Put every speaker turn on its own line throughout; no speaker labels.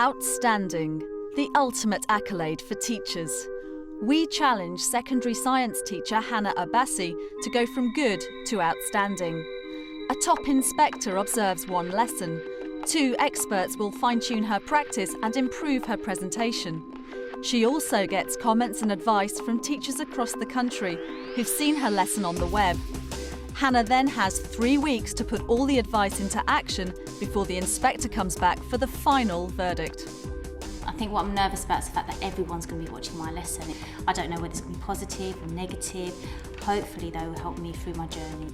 Outstanding, the ultimate accolade for teachers. We challenge secondary science teacher Hana Abbasi to go from good to outstanding. A top inspector observes one lesson. 2 experts will fine-tune her practice and improve her presentation. She also gets comments and advice from teachers across the country who've seen her lesson on the web. Hana then has 3 weeks to put all the advice into action before the inspector comes back for the final verdict.
I think what I'm nervous about is the fact that everyone's going to be watching my lesson. I don't know whether it's going to be positive or negative. Hopefully, they will help me through my journey.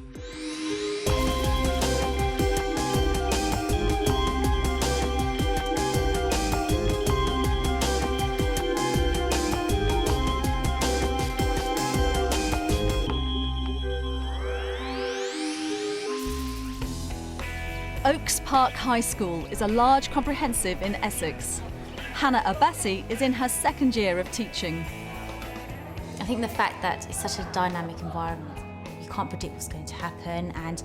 Oaks Park High School is a large comprehensive in Essex. Hana Abbasi is in her 2nd year of teaching.
I think the fact that it's such a dynamic environment, you can't predict what's going to happen, and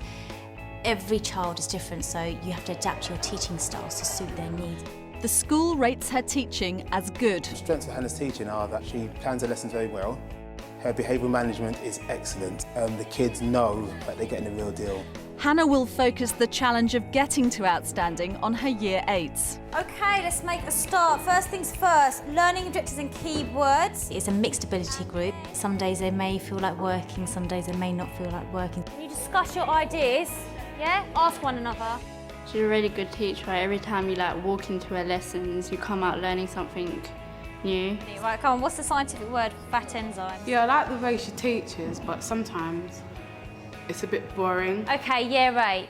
every child is different, so you have to adapt your teaching styles to suit their needs.
The school rates her teaching as good.
The strengths of Hannah's teaching are that she plans her lessons very well. Her behavioural management is excellent. The kids know that they're getting the real deal.
Hana will focus the challenge of getting to outstanding on her Year 8s.
OK, let's make a start. First things first, learning objectives and keywords.
It's a mixed ability group. Some days they may feel like working, some days they may not feel like working.
You discuss your ideas, yeah? Ask one another.
She's a really good teacher. Every time you walk into her lessons, you come out learning something new.
Right, come on, what's the scientific word for fat enzymes?
Yeah, I like the way she teaches, but sometimes it's a bit boring.
OK, Year 8.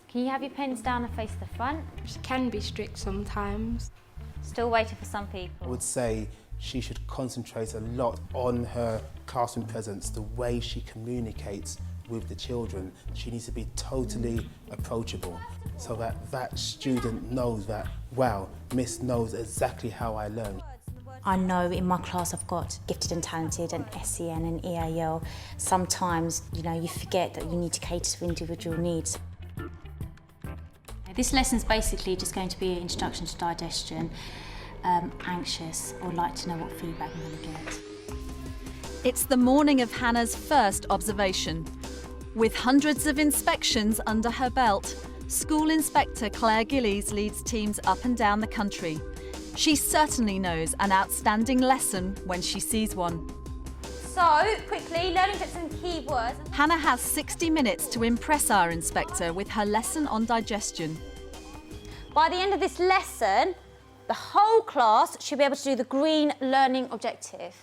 Can you have your pens down and face the front?
She can be strict sometimes.
Still waiting for some people.
I would say she should concentrate a lot on her classroom presence, the way she communicates with the children. She needs to be totally approachable so that that student knows that, wow, Miss knows exactly how I learn.
I know in my class I've got gifted and talented and SEN and EAL. Sometimes, you forget that you need to cater to individual needs. This lesson's basically just going to be an introduction to digestion, anxious or like to know what feedback I'm going to get.
It's the morning of Hana's first observation. With hundreds of inspections under her belt, School Inspector Claire Gillies leads teams up and down the country. She certainly knows an outstanding lesson when she sees one.
So, quickly, learning objectives and keywords.
Hana has 60 minutes to impress our inspector with her lesson on digestion.
By the end of this lesson, the whole class should be able to do the green learning objective.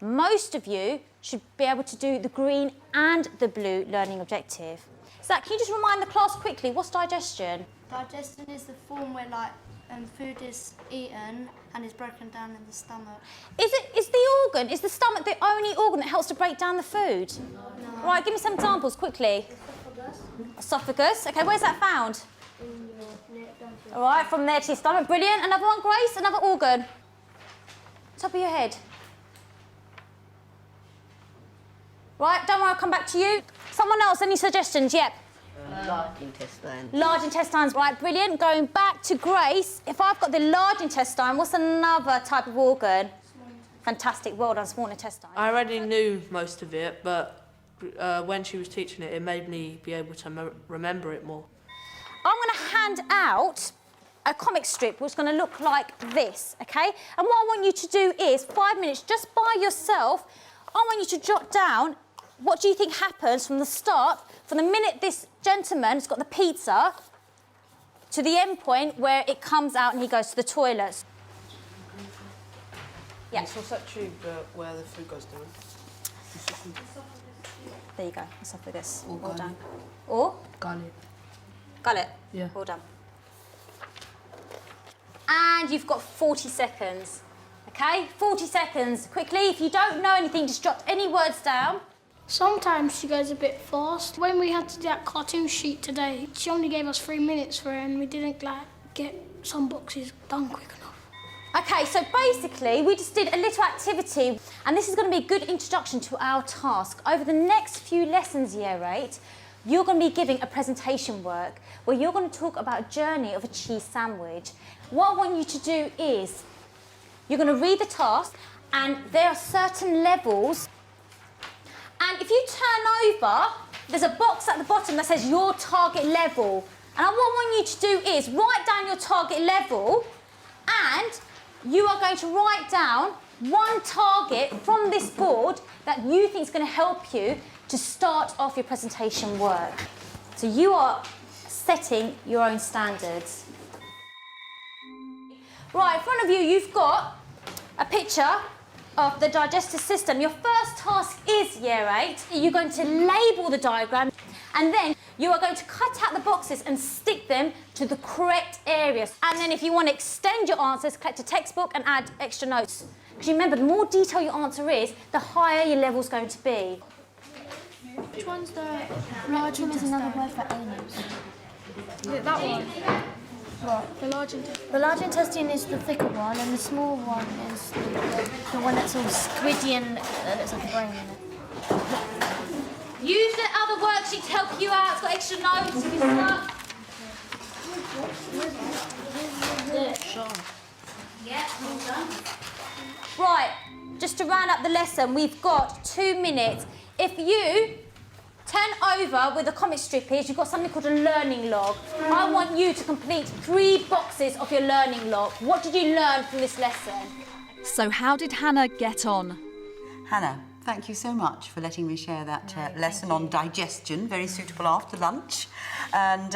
Most of you should be able to do the green and the blue learning objective. Zach, can you just remind the class quickly, what's digestion?
Digestion is the form where food is eaten and is broken down in the stomach.
Is the stomach the only organ that helps to break down the food? No. Right, give me some examples quickly. Esophagus. OK, where's that found?
In your neck, down to your
All right, from there to your stomach. Brilliant. Another one, Grace, another organ. Top of your head. Right, don't worry, I'll come back to you. Someone else, any suggestions? Yep.
Large intestine.
Large intestines, right, brilliant. Going back to Grace, if I've got the large intestine, what's another type of organ? Fantastic, well done, small intestine.
I already knew most of it, but when she was teaching it, it made me be able to remember it more.
I'm going to hand out a comic strip which is going to look like this, OK? And what I want you to do is, 5 minutes, just by yourself, I want you to jot down what do you think happens from the start, from the minute this gentleman's got the pizza, to the end point where it comes out and he goes to the toilet. Yeah.
What's that tube where the food goes down?
There you go, esophagus.
Or
Well
gullet.
done. Or?
Gullet.
Gullet.
Yeah.
Well done. And you've got 40 seconds. OK? 40 seconds. Quickly, if you don't know anything, just jot any words down.
Sometimes she goes a bit fast. When we had to do that cartoon sheet today, she only gave us 3 minutes for it and we didn't get some boxes done quick enough.
OK, so basically, we just did a little activity, and this is going to be a good introduction to our task. Over the next few lessons, Year 8, you're going to be giving a presentation work where you're going to talk about a journey of a cheese sandwich. What I want you to do is, you're going to read the task, and there are certain levels. And if you turn over, there's a box at the bottom that says your target level. And what I want you to do is write down your target level, and you are going to write down one target from this board that you think is going to help you to start off your presentation work. So you are setting your own standards. Right, in front of you, you've got a picture of the digestive system. Your first task is Year 8. You're going to label the diagram, and then you are going to cut out the boxes and stick them to the correct areas. And then if you want to extend your answers, collect a textbook and add extra notes. Because remember, the more detailed your answer is, the higher your level's going to be.
Which one's the large intestine?
Is another word for anus.
Is it that one? What? The large intestine.
The large intestine is the thicker one, and the small one is the one that's all squidgy and looks like a brain in it.
Use the other worksheet to help you out. It's got extra notes if you're stuck. Yeah, well done. Right, just to round up the lesson, we've got 2 minutes. If you turn over where the comic strip is, you've got something called a learning log. I want you to complete 3 boxes of your learning log. What did you learn from this lesson?
So how did Hannah get on?
Hannah, thank you so much for letting me share that lesson on digestion, very suitable after lunch. And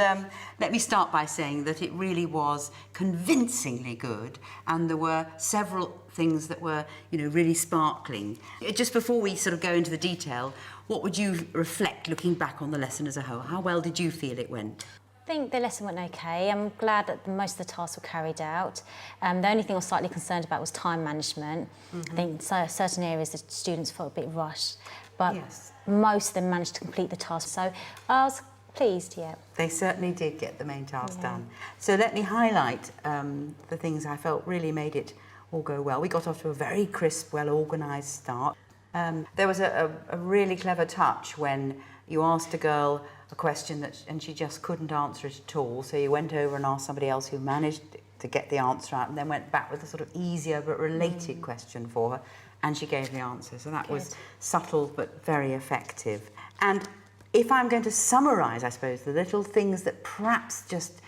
let me start by saying that it really was convincingly good, and there were several things that were, really sparkling. Just before we sort of go into the detail, what would you reflect looking back on the lesson as a whole? How well did you feel it went?
I think the lesson went okay. I'm glad that most of the tasks were carried out. The only thing I was slightly concerned about was time management. I think certain areas the students felt a bit rushed, but most of them managed to complete the task. So I was pleased, yeah.
They certainly did get the main task done. So let me highlight the things I felt really made it all go well. We got off to a very crisp, well-organised start. There was a really clever touch when you asked a girl a question and she just couldn't answer it at all. So you went over and asked somebody else who managed to get the answer out, and then went back with a sort of easier but related question for her, and she gave the answer. So that was subtle but very effective. And if I'm going to summarise, I suppose, the little things that perhaps just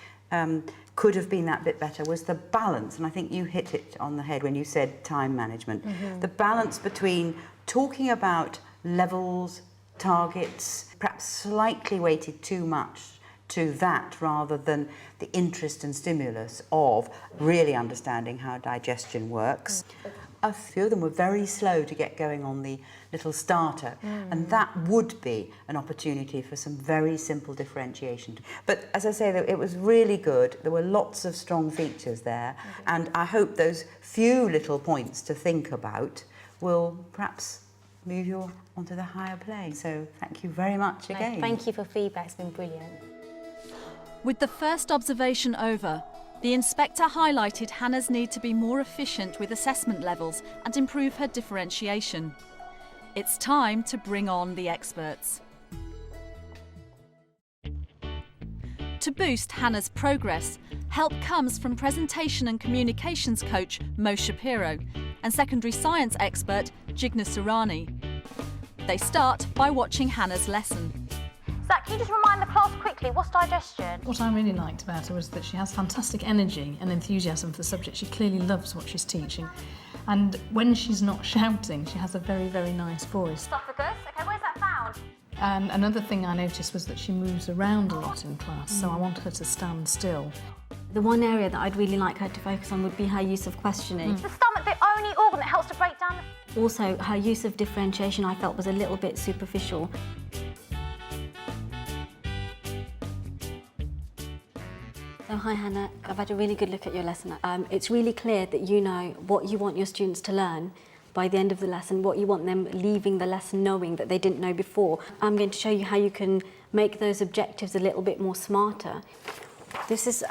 could have been that bit better was the balance, and I think you hit it on the head when you said time management. The balance between talking about levels, targets, perhaps slightly weighted too much to that rather than the interest and stimulus of really understanding how digestion works. A few of them were very slow to get going on the little starter, and that would be an opportunity for some very simple differentiation. But as I say, it was really good. There were lots of strong features there, and I hope those few little points to think about will perhaps move you onto the higher plane. So thank you very much again.
Thank you for feedback, it's been brilliant.
With the first observation over, the inspector highlighted Hannah's need to be more efficient with assessment levels and improve her differentiation. It's time to bring on the experts. To boost Hannah's progress, help comes from presentation and communications coach Mo Shapiro and secondary science expert Jigna Surani. They start by watching Hannah's lesson.
Zach, can you just remind the class quickly, what's digestion?
What I really liked about her was that she has fantastic energy and enthusiasm for the subject. She clearly loves what she's teaching. And when she's not shouting, she has a very, very nice voice.
Esophagus, okay, where's that found?
And another thing I noticed was that she moves around a lot in class, so I want her to stand still.
The one area that I'd really like her to focus on would be her use of questioning.
Is the stomach the only organ that helps to break down the...
Also, her use of differentiation I felt was a little bit superficial. So, hi Hannah, I've had a really good look at your lesson. It's really clear that you know what you want your students to learn by the end of the lesson, what you want them leaving the lesson knowing that they didn't know before. I'm going to show you how you can make those objectives a little bit more smarter. This is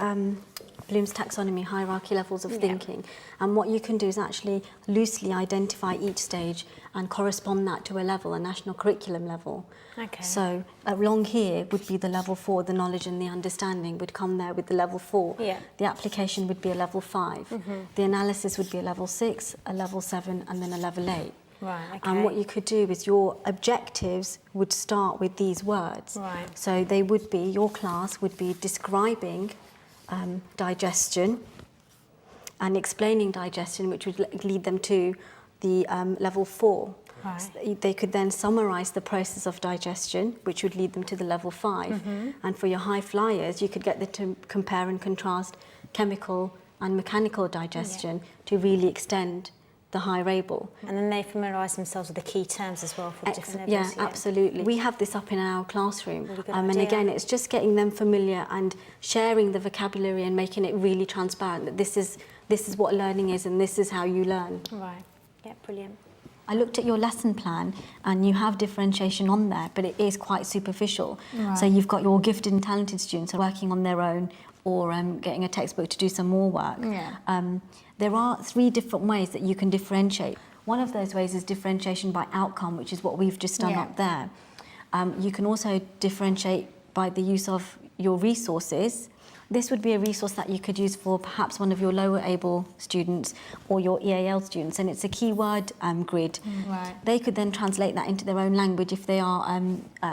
Bloom's taxonomy, hierarchy levels of thinking. And what you can do is actually loosely identify each stage and correspond that to a level, a national curriculum level.
Okay.
So along here would be the level 4, the knowledge and the understanding would come there with the level 4.
Yeah.
The application would be a level 5. The analysis would be a level 6, a level 7, and then a level 8.
Right, okay.
And what you could do is your objectives would start with these words.
Right.
So they would be, your class would be describing digestion and explaining digestion, which would lead them to the level 4.
Right.
They could then summarise the process of digestion, which would lead them to the level 5. And for your high flyers, you could get them to compare and contrast chemical and mechanical digestion to really extend the high able.
And then they familiarise themselves with the key terms as well for the different levels.
Yeah, absolutely. We have this up in our classroom.
Really good
And
idea.
again, it's just getting them familiar and sharing the vocabulary and making it really transparent that this is what learning is and this is how you learn.
Right. Yeah, brilliant.
I looked at your lesson plan and you have differentiation on there, but it is quite superficial.
Right.
So you've got your gifted and talented students working on their own or getting a textbook to do some more work.
Yeah.
There are 3 different ways that you can differentiate. One of those ways is differentiation by outcome, which is what we've just done up there. You can also differentiate by the use of your resources. This would be a resource that you could use for perhaps one of your lower able students or your EAL students, and it's a keyword grid.
Right.
They could then translate that into their own language if they are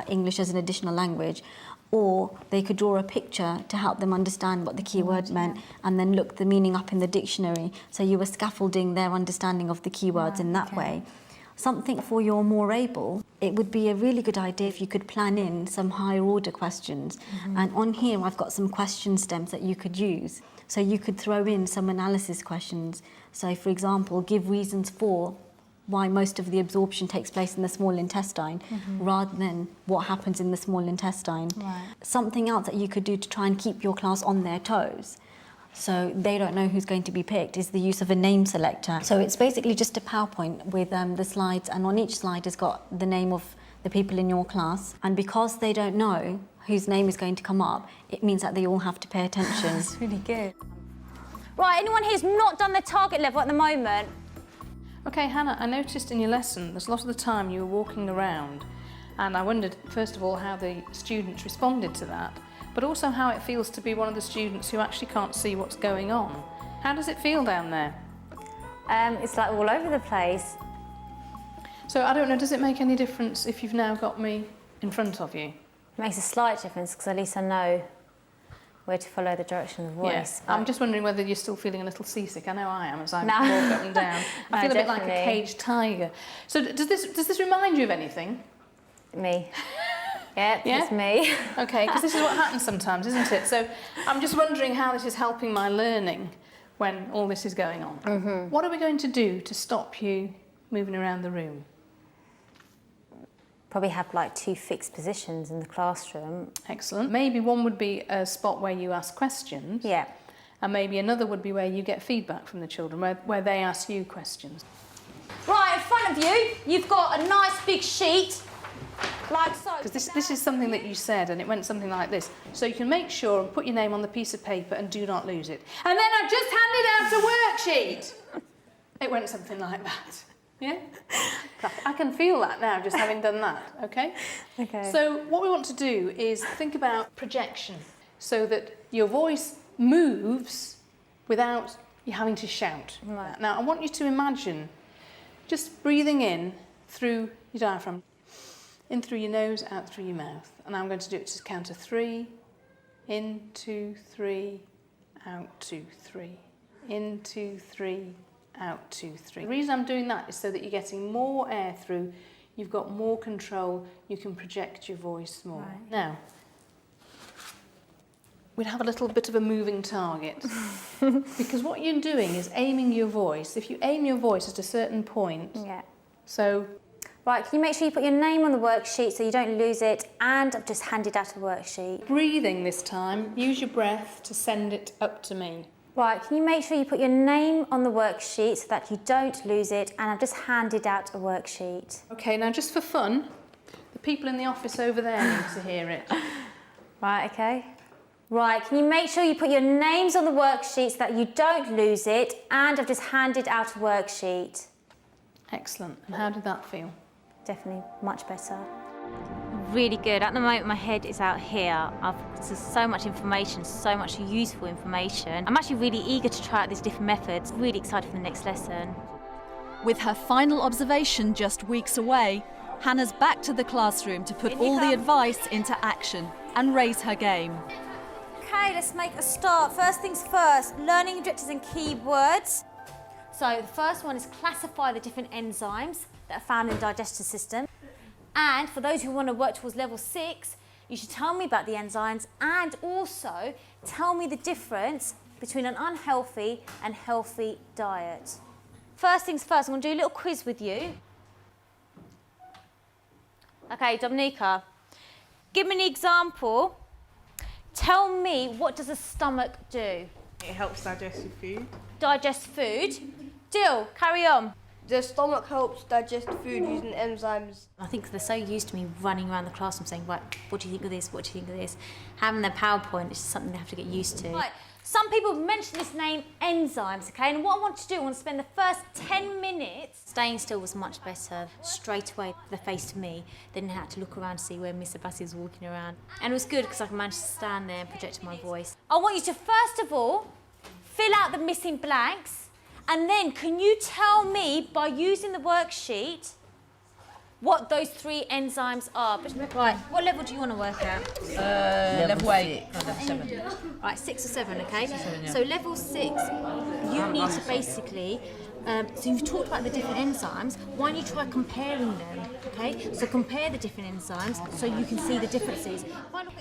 English as an additional language, or they could draw a picture to help them understand what the keyword meant and then look the meaning up in the dictionary. So you were scaffolding their understanding of the keywords in that way. Something for your more able, it would be a really good idea if you could plan in some higher order questions. And on here I've got some question stems that you could use. So you could throw in some analysis questions. So for example, give reasons for why most of the absorption takes place in the small intestine rather than what happens in the small intestine.
Right.
Something else that you could do to try and keep your class on their toes, so they don't know who's going to be picked, is the use of a name selector. So it's basically just a PowerPoint with the slides, and on each slide has got the name of the people in your class. And because they don't know whose name is going to come up, it means that they all have to pay attention.
That's really good. Right, anyone here's not done their target level at the moment?
Okay, Hannah, I noticed in your lesson there's a lot of the time you were walking around, and I wondered, first of all, how the students responded to that, but also how it feels to be one of the students who actually can't see what's going on. How does it feel down there?
It's like all over the place.
So I don't know, does it make any difference if you've now got me in front of you?
It makes a slight difference because at least I know where to follow the direction of the voice.
Yes. I'm just wondering whether you're still feeling a little seasick. I know I am as I
No.
walk up and down. I
No,
feel a bit like a
definitely.
caged tiger. So does this remind you of anything?
Me. Yeah,
Yeah?
it's me.
Okay, because this is what happens sometimes, isn't it? So I'm just wondering how this is helping my learning when all this is going on. What are we going to do to stop you moving around the room?
Probably have like 2 fixed positions in the classroom.
Excellent. Maybe one would be a spot where you ask questions.
Yeah.
And maybe another would be where you get feedback from the children, where they ask you questions.
Right, in front of you, you've got a nice big sheet, like so.
Because this is something that you said, and it went something like this. So you can make sure and put your name on the piece of paper and do not lose it. And then I've just handed out a worksheet. It went something like that. Yeah? I can feel that now, just having done that, okay?
Okay.
So what we want to do is think about projection, so that your voice moves without you having to shout.
Right.
Now, I want you to imagine just breathing in through your diaphragm, in through your nose, out through your mouth. And I'm going to do it to count to 3, in, 2, 3, out, 2, 3, in, 2, 3, out, 2, 3. The reason I'm doing that is so that you're getting more air through, you've got more control, you can project your voice more.
Right.
Now, we'd have a little bit of a moving target because what you're doing is aiming your voice. If you aim your voice at a certain point,
Yeah.
so
Right, can you make sure you put your name on the worksheet so you don't lose it? And I've just handed out a worksheet.
breathing this time, use your breath to send it up to me.
Right, can you make sure you put your name on the worksheet so that you don't lose it? And I've just handed out a worksheet.
Okay, now just for fun, the people in the office over there need to hear it.
Right, okay. Right, can you make sure you put your names on the worksheet so that you don't lose it? And I've just handed out a worksheet.
Excellent. And how did that feel?
Definitely much better.
Really good. At the moment, my head is out here. There's so much information, so much useful information. I'm actually really eager to try out these different methods. Really excited for the next lesson.
With her final observation just weeks away, Hannah's back to the classroom to put all the advice into action and raise her game.
Okay, let's make a start. First things first, learning objectives and keywords. So the first one is classify the different enzymes that are found in the digestive system. And for those who want to work towards level 6, you should tell me about the enzymes and also tell me the difference between an unhealthy and healthy diet. First things first, I'm going to do a little quiz with you. Okay, Dominica, give me an example. Tell me, what does the stomach do?
It helps digest your food.
Digest food. Dill, carry on.
The stomach helps digest food using enzymes.
I think they're so used to me running around the classroom saying, right, what do you think of this, what do you think of this? Having their PowerPoint is just something they have to get used to.
Right. Some people mention this name, enzymes, okay? And what I want to do, I want to spend the first 10 minutes...
Staying still was much better. Straight away, the face to me. They didn't have to look around to see where Miss Abbasi was walking around. And it was good because I managed to stand there and project my voice.
I want you to, first of all, fill out the missing blanks. And then, can you tell me, by using the worksheet, what those 3 enzymes are? Right, what level do you want to work at?
Level 8. Level 7.
Right, 6 or 7, okay? 6 or 7, yeah. So level 6, you need to basically, so you've talked about the different enzymes, why don't you try comparing them, okay? So compare the different enzymes so you can see the differences.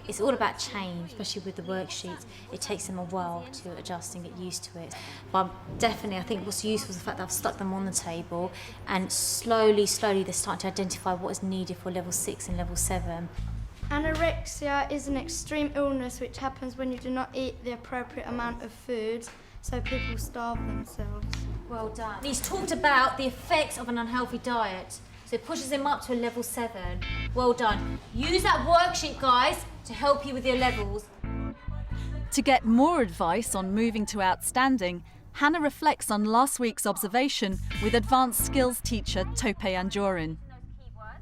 It's all about change, especially with the worksheets. It takes them a while to adjust and get used to it. But definitely, I think what's useful is the fact that I've stuck them on the table and slowly, they're starting to identify what is needed for level 6 and level 7.
Anorexia is an extreme illness which happens when you do not eat the appropriate amount of food, so people starve themselves.
Well done. He's talked about the effects of an unhealthy diet, so it pushes him up to a level 7. Well done. Use that worksheet, guys, to help you with your levels.
To get more advice on moving to outstanding, Hannah reflects on last week's observation with advanced skills teacher Tope Anjorin.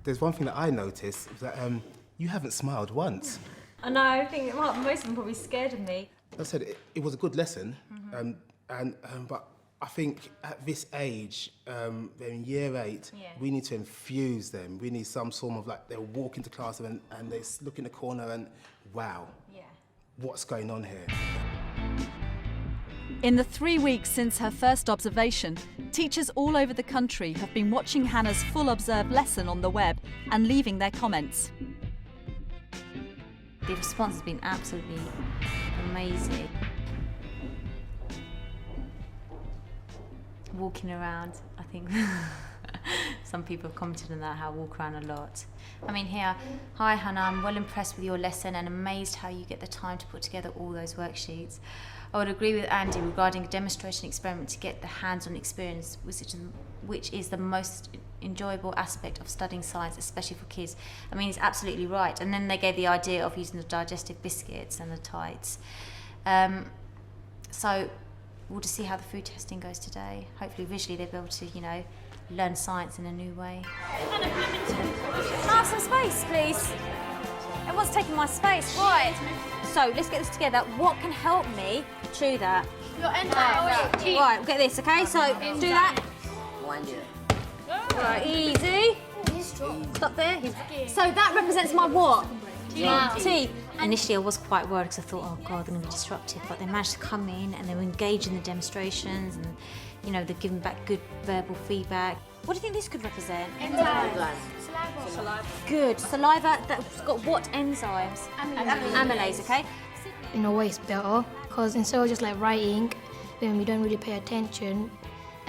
There's one thing that I noticed, that you haven't smiled once.
I know, I think most of them are probably scared of me.
Like I said, it was a good lesson, but I think at this age, they're in year 8, we need to infuse them. We need some sort of they'll walk into class and they look in the corner and, wow, what's going on here?
In the 3 weeks since her first observation, teachers all over the country have been watching Hannah's full observed lesson on the web and leaving their comments.
The response has been absolutely amazing. Walking around, I think some people have commented on that, how I walk around a lot. I mean here, hi Hannah, I'm well impressed with your lesson and amazed how you get the time to put together all those worksheets. I would agree with Andy regarding a demonstration experiment to get the hands-on experience, which is the most enjoyable aspect of studying science, especially for kids. I mean, he's absolutely right. And then they gave the idea of using the digestive biscuits and the tights. So we'll just see how the food testing goes today. Hopefully visually they'll be able to, learn science in a new way.
Can I have some space, please? Everyone's taking my space. Right. So let's get this together. What can help me do that?
Your enzyme.
Right, we'll get this, okay? So do that. Right, easy. Stop there. So that represents my what? Teeth.
Initially I was quite worried because I thought, oh God, they're going to be disruptive, but they managed to come in and they were engaged in the demonstrations and, they're giving back good verbal feedback.
What do you think this could represent?
Saliva.
Good. Saliva that's got what enzymes? Amylase, okay?
In a way it's better, because instead of just writing, when we don't really pay attention,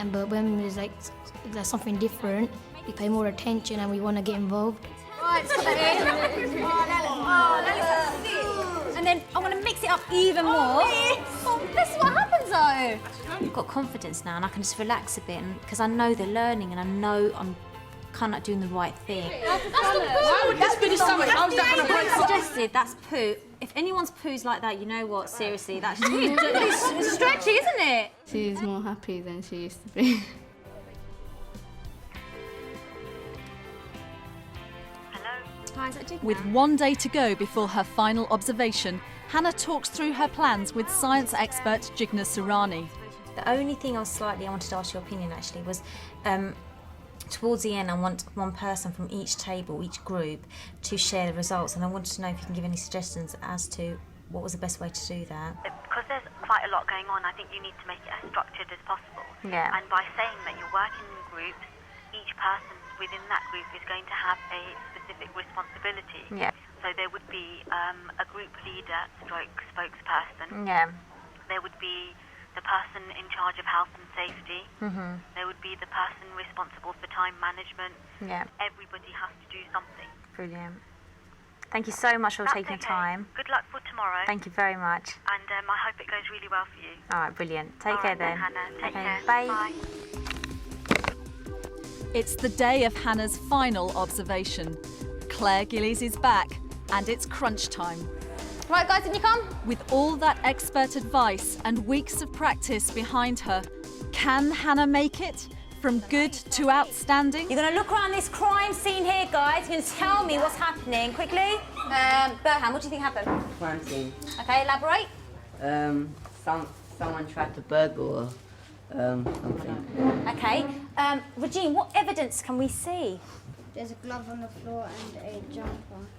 but when there's something different, we pay more attention and we want to get involved.
Right, let's put that in. And then I want to mix it up even more. This is what happens though.
I've got confidence now and I can just relax a bit because I know they're learning and I know I'm kind of not doing the right thing.
Why would this be the stomach? How is that going to break up?
Suggested that's poo. If anyone's poo's like that, you know what? Seriously, that's it's stretchy, isn't it?
She's more happy than she used to be.
Hi, is that Jig
With
now?
1 day to go before her final observation, Hana talks through her plans with science expert Jigna Surani.
The only thing I wanted to ask your opinion actually was, towards the end I want one person from each table, each group, to share the results, and I wanted to know if you can give any suggestions as to what was the best way to do that.
Because there's quite a lot going on, I think you need to make it as structured as possible.
Yeah.
And by saying that you're working in groups, each person within that group is going to have a specific responsibility.
Yeah.
So there would be a group leader stroke spokesperson.
Yeah.
There would be the person in charge of health and safety.
Mhm.
There would be the person responsible for time management.
Yeah.
Everybody has to do something.
Brilliant. Thank you so much for
That's
taking
okay.
time.
Good luck for tomorrow.
Thank you very much.
And I hope it goes really well for you.
All right, brilliant. Take
All
care
right
then.
Hannah. Take
Okay,
care.
bye.
Bye.
It's the day of Hannah's final observation. Claire Gillies is back, and it's crunch time.
Right, guys, can you come?
With all that expert advice and weeks of practice behind her, can Hannah make it from good to outstanding?
You're going to look around this crime scene here, guys. You're going to tell me what's happening quickly. Burhan, what do you think happened?
Crime scene.
Okay, elaborate.
Someone tried to burgle something.
Okay. Regine, what evidence can we see?
There's a glove on the floor and a jumper.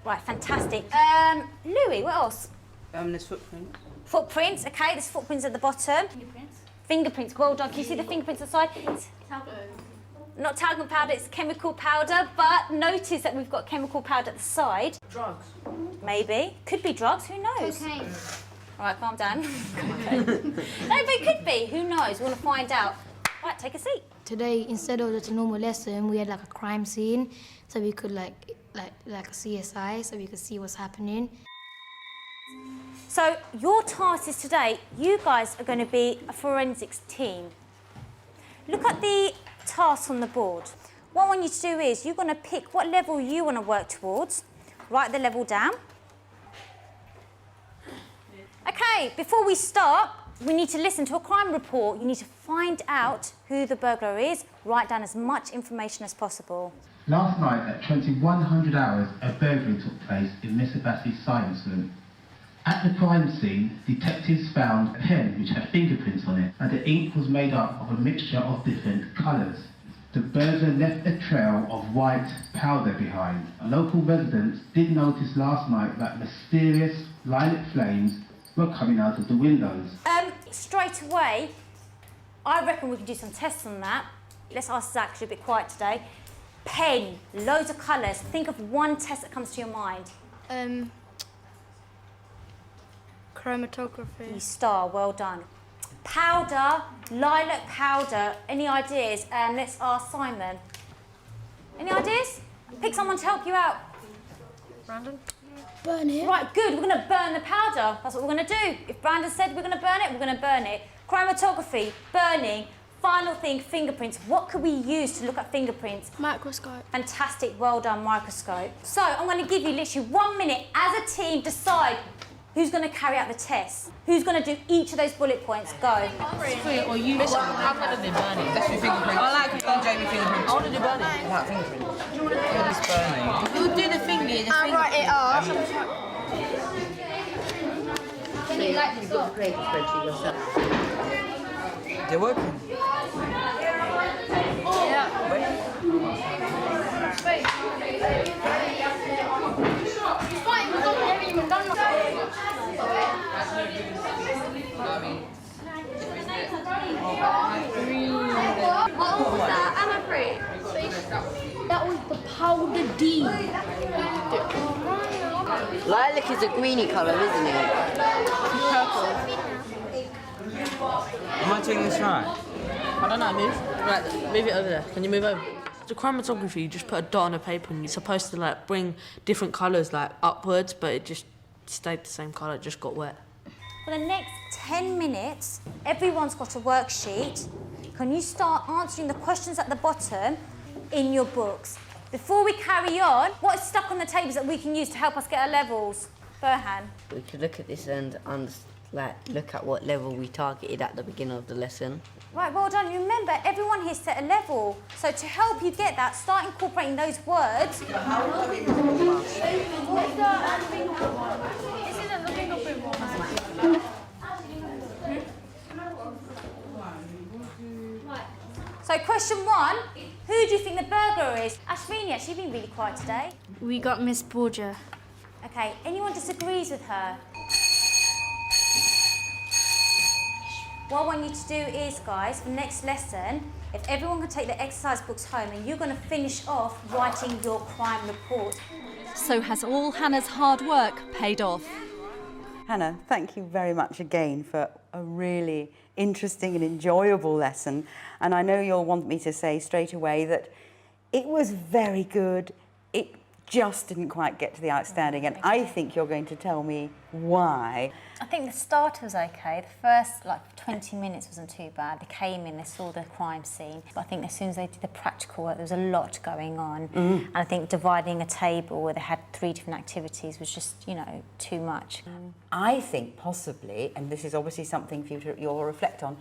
Right, fantastic. Louis, what else?
There's footprints.
Footprints, okay, there's footprints at the bottom. Fingerprints, well done. Can you see the fingerprints aside? Not talcum powder, it's chemical powder, but notice that we've got chemical powder at the side.
Drugs.
Maybe. Could be drugs, who knows?
Cocaine.
All right, calm down. No, but it could be, who knows? We want to find out. Right, take a seat.
Today, instead of just a normal lesson, we had like a crime scene, so we could like a CSI, so we could see what's happening.
So your task is today, you guys are going to be a forensics team. Look at the tasks on the board. What I want you to do is you're going to pick what level you want to work towards. Write the level down. Okay, before we start, we need to listen to a crime report. You need to find out who the burglar is. Write down as much information as possible.
Last night at 2100 hours, a burglary took place in Miss Abbasi's science room. At the crime scene, detectives found a pen which had fingerprints on it, and the ink was made up of a mixture of different colours. The burglar left a trail of white powder behind. Local residents did notice last night that mysterious lilac flames were coming out of the windows.
Straight away, I reckon we can do some tests on that. Let's ask Zach, she's a bit quiet today. Pen, loads of colours. Think of one test that comes to your mind.
Chromatography.
You star, well done. Powder, lilac powder. Any ideas? Let's ask Simon. Any ideas? Pick someone to help you out.
Brandon?
Burn it.
Right, good. We're going to burn the powder. That's what we're going to do. If Brandon said we're going to burn it, we're going to burn it. Chromatography, burning. Final thing, fingerprints. What could we use to look at fingerprints?
Microscope.
Fantastic, well done, microscope. So I'm going to give you literally 1 minute as a team. Decide who's going to carry out the test. Who's going to do each of those bullet points? Go.
Or you. How can they burn it? That's your fingerprint. I like it on Jamie fingerprint. I want to do burning. Without fingerprint. Do you want to do this burning? You'll do the finger.
I'll write it off.
So you've got the paper spreadsheet yourself. They're working.
What was that? I'm afraid. That was the powder D.
Lilac is a greeny colour, isn't it?
Am I doing this right?
I don't know, move. Right, move it over there. Can you move over? The chromatography, you just put a dot on a paper and you're supposed to like bring different colours like upwards, but it just stayed the same colour, it just got wet.
For the next 10 minutes, everyone's got a worksheet. Can you start answering the questions at the bottom? in your books. Before we carry on, what's stuck on the tables that we can use to help us get our levels? Burhan.
We could look at this and look at what level we targeted at the beginning of the lesson.
Right, well done. Remember, everyone here set a level. So to help you get that, start incorporating those words. So question 1, who do you think the burglar is? Ashvini, actually, you've been really quiet today.
We got Miss Borgia.
Okay, anyone disagrees with her? What I want you to do is, guys, for next lesson, if everyone can take their exercise books home, and you're going to finish off writing your crime report.
So has all Hannah's hard work paid off?
Hannah, thank you very much again for a really interesting and enjoyable lesson. And I know you'll want me to say straight away that it was very good. It just didn't quite get to the outstanding, and I think you're going to tell me why.
I think the start was okay. The first 20 minutes wasn't too bad. They came in, they saw the crime scene. But I think as soon as they did the practical work, there was a lot going on. And I think dividing a table where they had 3 different activities was just, too much.
I think possibly, and this is obviously something for you'll reflect on,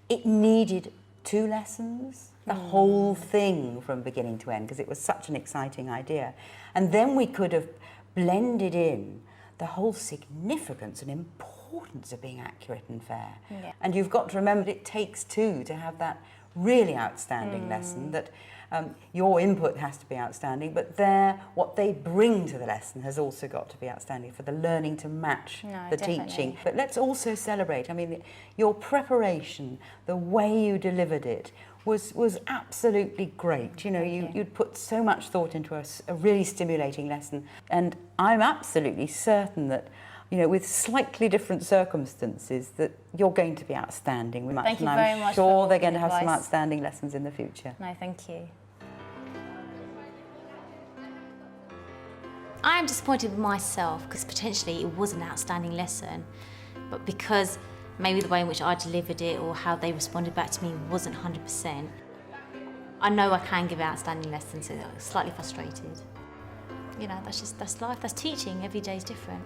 it needed 2 lessons, the whole thing from beginning to end, because it was such an exciting idea. And then we could have blended in the whole significance and importance of being accurate and fair.
Yeah.
And you've got to remember that it takes 2 to have that really outstanding lesson, that your input has to be outstanding, but what they bring to the lesson has also got to be outstanding for the learning to match the teaching. But let's also celebrate. I mean, your preparation, the way you delivered it, was absolutely great. You'd put so much thought into a really stimulating lesson, and I'm absolutely certain that, with slightly different circumstances, that you're going to be outstanding.
Thank you very much.
I'm sure they're going to have some outstanding lessons in the future.
No, thank you. I am disappointed with myself because potentially it was an outstanding lesson, but because maybe the way in which I delivered it or how they responded back to me wasn't 100%. I know I can give outstanding lessons, so I'm slightly frustrated. That's life, that's teaching, every day is different.